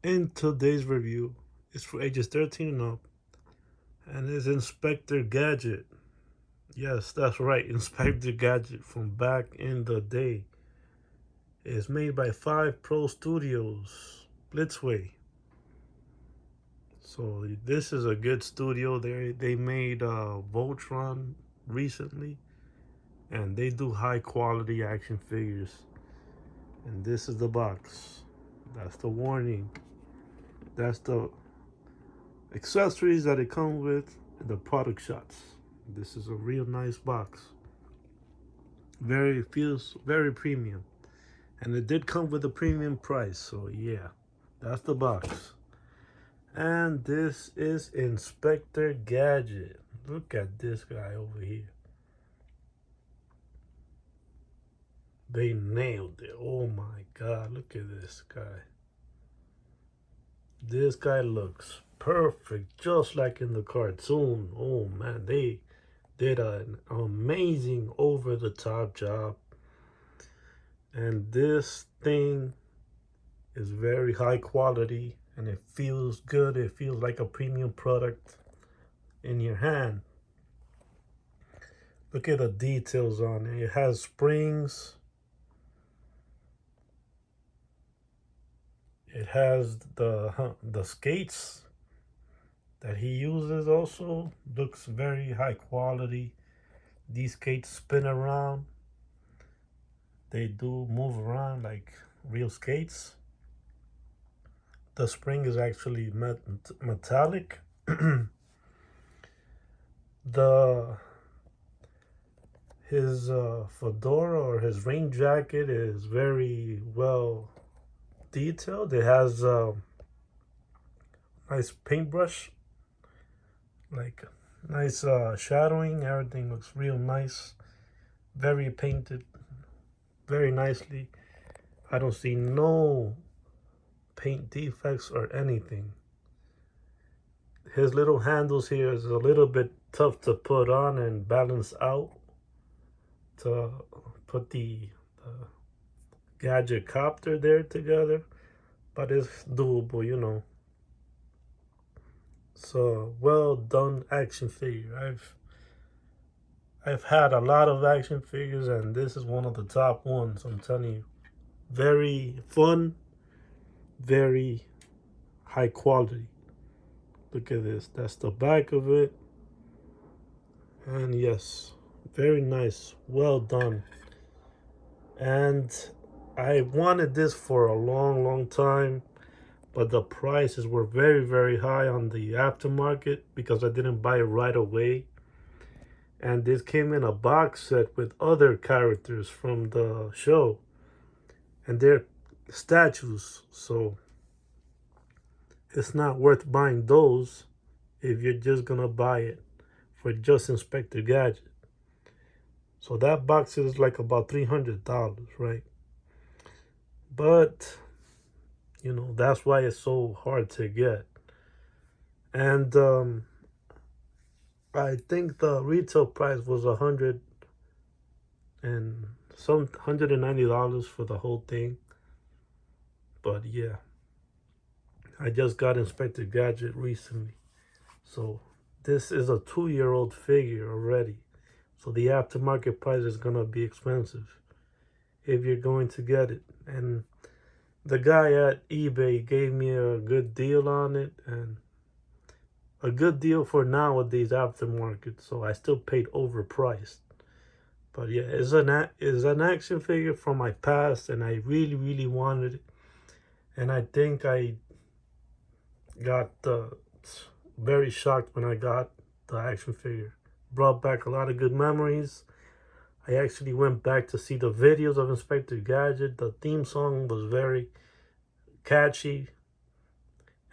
In today's review, it's for ages 13 and up, and it's Inspector Gadget. Yes, that's right, Inspector Gadget from back in the day. It's made by 5 Pro Studios, Blitzway. So this is a good studio. They made Voltron recently, and they do high quality action figures. And this is the box. That's the warning. That's the accessories that it comes with, the product shots. This is a real nice box. Very feels very premium. And it did come with a premium price, so yeah. That's the box. And this is Inspector Gadget. Look at this guy over here. They nailed it. Oh my god, look at this guy. This guy looks perfect, just like in the cartoon. Oh man, they did an amazing over the top job. And this thing is very high quality and it feels good. It feels like a premium product in your hand. Look at the details on it. It has springs. It has the skates that he uses also. Looks very high quality. These skates spin around. They do move around like real skates. The spring is actually metallic. the His fedora or his rain jacket is very well detailed. It has a nice paintbrush, like nice shadowing. Everything looks real nice, very painted, very nicely. I don't see no paint defects or anything. His little handles here is a little bit tough to put on and balance out to put the gadget copter there together, but it's doable. So well done action figure. I've had a lot of action figures, and this is one of the top ones. I'm telling you, very fun, very high quality. Look at this. That's the back of it, and yes, very nice. Well done. And I wanted this for a long, long time, but the prices were very, very high on the aftermarket because I didn't buy it right away. And this came in a box set with other characters from the show, and they're statues, so it's not worth buying those if you're just gonna buy it for just Inspector Gadget. So that box is like about $300, right? But that's why it's so hard to get. And I think the retail price was $190 for the whole thing. But yeah, I just got Inspector Gadget recently. So this is a 2-year-old figure already. So the aftermarket price is gonna be expensive if you're going to get it. And the guy at eBay gave me a good deal on it, and a good deal for nowadays aftermarket. So I still paid overpriced. But yeah, it's an action figure from my past, and I really, really wanted it. And I think I got very shocked when I got the action figure. Brought back a lot of good memories. I actually went back to see the videos of Inspector Gadget. The theme song was very catchy.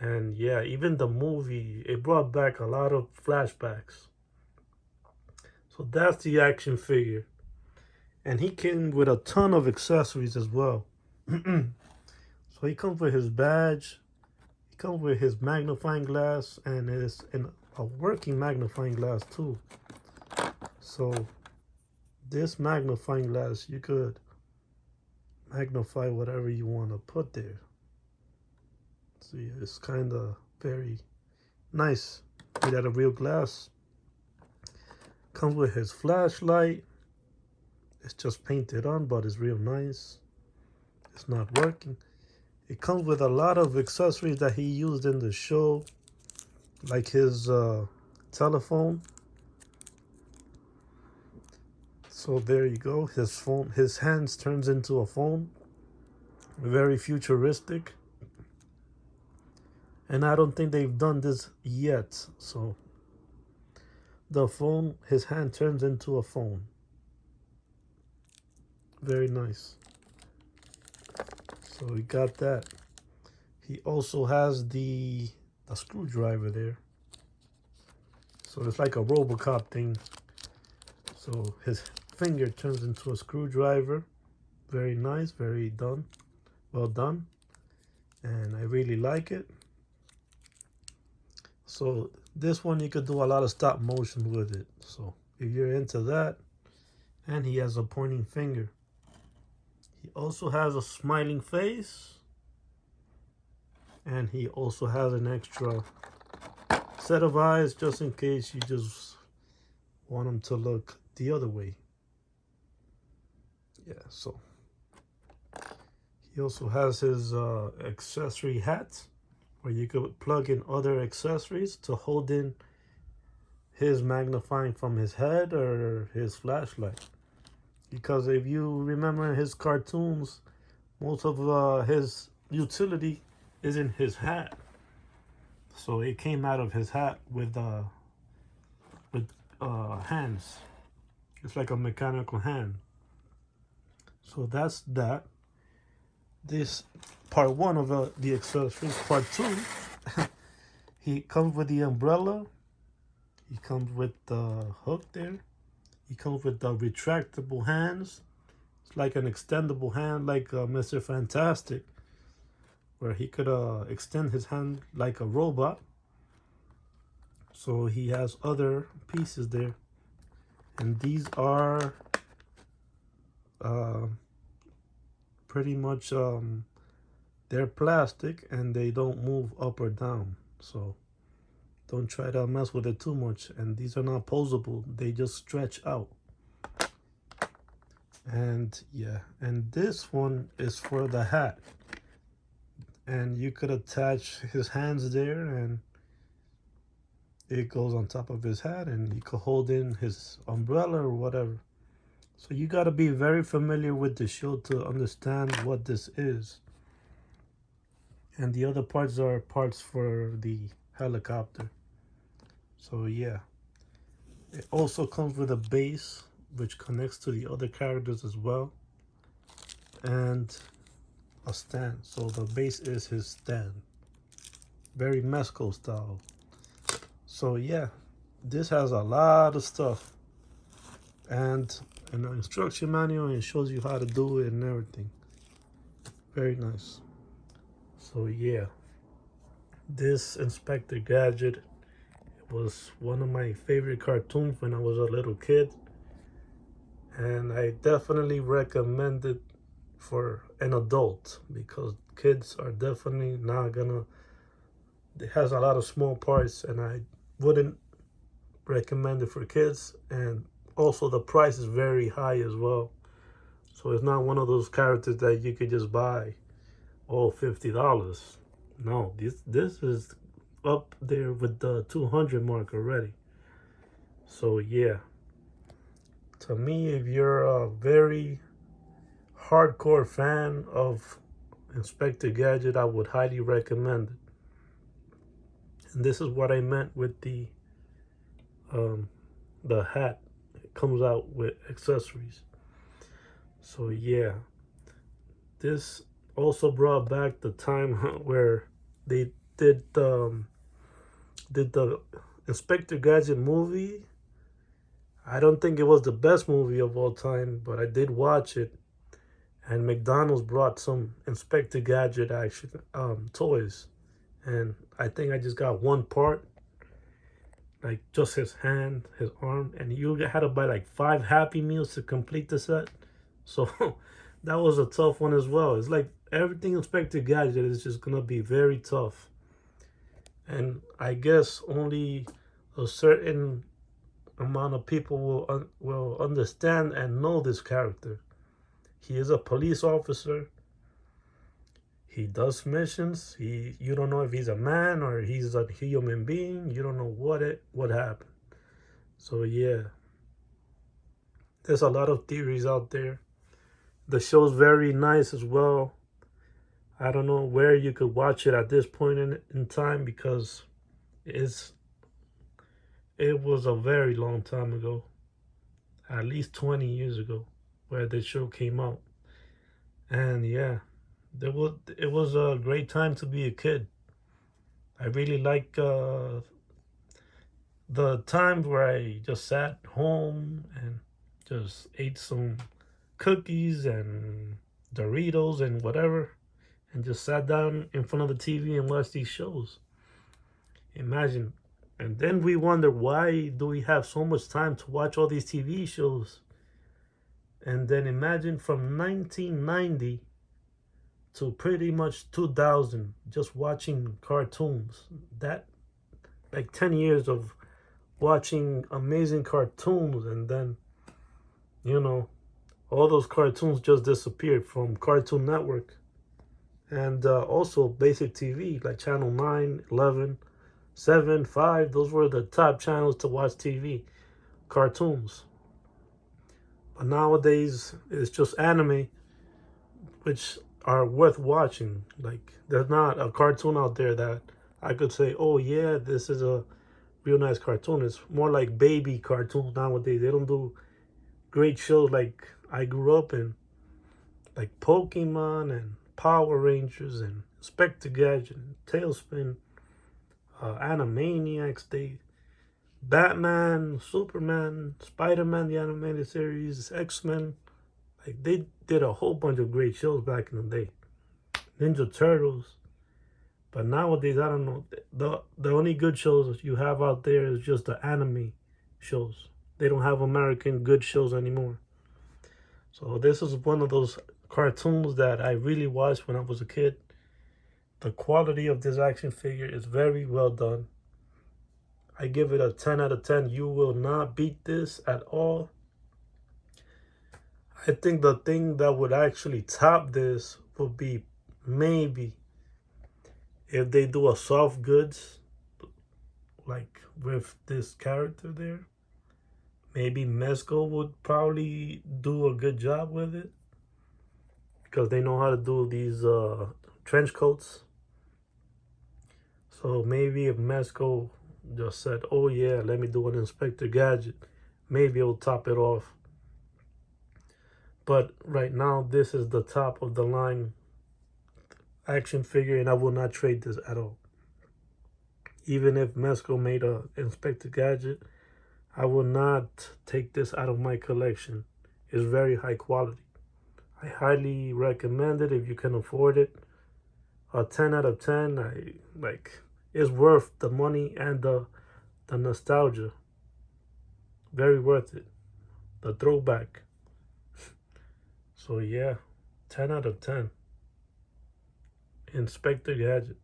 And yeah, even the movie, it brought back a lot of flashbacks. So that's the action figure. And he came with a ton of accessories as well. So he comes with his badge, he comes with his magnifying glass, and is in a working magnifying glass too. So this magnifying glass, you could magnify whatever you want to put there. So yeah, it's kind of very nice. Made out of real glass. Comes with his flashlight. It's just painted on, but it's real nice. It's not working. It comes with a lot of accessories that he used in the show, like his telephone. So there you go. His phone, his hands turns into a phone. Very futuristic. And I don't think they've done this yet. So the phone, his hand turns into a phone. Very nice. So we got that. He also has the screwdriver there. So it's like a Robocop thing. So his finger turns into a screwdriver. Very nice, very done. Well done. And I really like it. So this one you could do a lot of stop motion with it. So if you're into that, and he has a pointing finger. He also has a smiling face. And he also has an extra set of eyes just in case you just want him to look the other way. Yeah, so he also has his accessory hat where you could plug in other accessories to hold in his magnifying from his head or his flashlight. Because if you remember his cartoons, most of his utility is in his hat. So it came out of his hat with hands. It's like a mechanical hand. So that's that. This part one of the accessories. Part two, he comes with the umbrella. He comes with the hook there. He comes with the retractable hands. It's like an extendable hand, like Mr. Fantastic, where he could extend his hand like a robot. So he has other pieces there. And these are pretty much they're plastic and they don't move up or down. So don't try to mess with it too much. And these are not posable. They just stretch out. And yeah, and this one is for the hat. And you could attach his hands there and it goes on top of his hat and he could hold in his umbrella or whatever. So you got to be very familiar with the show to understand what this is. And the other parts are parts for the helicopter. So yeah. It also comes with a base which connects to the other characters as well. And a stand. So the base is his stand. Very Mesco style. So yeah, this has a lot of stuff. And an instruction manual, and it shows you how to do it and everything. Very nice. So yeah, this Inspector Gadget was one of my favorite cartoons when I was a little kid, and I definitely recommend it for an adult because kids are definitely not gonna. It has a lot of small parts, and I wouldn't recommend it for kids. And also the price is very high as well. So it's not one of those characters that you could just buy, oh, $50. No, this is up there with the 200 mark already. So yeah, to me, if you're a very hardcore fan of Inspector Gadget, I would highly recommend it. And this is what I meant with the hat. It comes out with accessories. So yeah, this also brought back the time where they did the Inspector Gadget movie. I don't think it was the best movie of all time, but I did watch it. And McDonald's brought some Inspector Gadget action toys, and I think I just got one part, like just his hand, his arm, and you had to buy like 5 Happy Meals to complete the set. So that was a tough one as well. It's like everything Inspector Gadget is just gonna be very tough. And I guess only a certain amount of people will understand and know this character. He is a police officer. He does missions. You don't know if he's a man or he's a human being. You don't know what happened. So yeah, there's a lot of theories out there. The show's very nice as well. I don't know where you could watch it at this point in time because it's it was a very long time ago, at least 20 years ago, where the show came out. And yeah, it was a great time to be a kid. I really like the times where I just sat home and just ate some cookies and Doritos and whatever, and just sat down in front of the TV and watched these shows. Imagine. And then we wonder, why do we have so much time to watch all these TV shows? And then imagine from 1990 to pretty much 2000 just watching cartoons. That, like 10 years of watching amazing cartoons, and then, you know, all those cartoons just disappeared from Cartoon Network. And also basic TV like Channel 9, 11, 7, 5. Those were the top channels to watch TV, cartoons. But nowadays, it's just anime, which are worth watching. Like, there's not a cartoon out there that I could say, oh yeah, this is a real nice cartoon. It's more like baby cartoons nowadays. They don't do great shows like I grew up in, like Pokemon and Power Rangers and Inspector Gadget and Tailspin, Animaniacs. Batman, Superman, Spider-Man, the animated series, X-Men. Like, they did a whole bunch of great shows back in the day. Ninja Turtles. But nowadays, I don't know. The only good shows you have out there is just the anime shows. They don't have American good shows anymore. So this is one of those cartoons that I really watched when I was a kid. The quality of this action figure is very well done. I give it a 10 out of 10. You will not beat this at all. I think the thing that would actually top this would be maybe if they do a soft goods like with this character there. Maybe Mezco would probably do a good job with it because they know how to do these trench coats. So maybe if Mezco just said, oh yeah, let me do an Inspector Gadget, maybe it'll top it off. But right now, this is the top of the line action figure, and I will not trade this at all. Even if Mezco made a Inspector Gadget, I will not take this out of my collection. It's very high quality. I highly recommend it if you can afford it. A 10 out of 10. It's worth the money and the nostalgia. Very worth it. The throwback. So yeah, 10 out of 10. Inspector Gadget.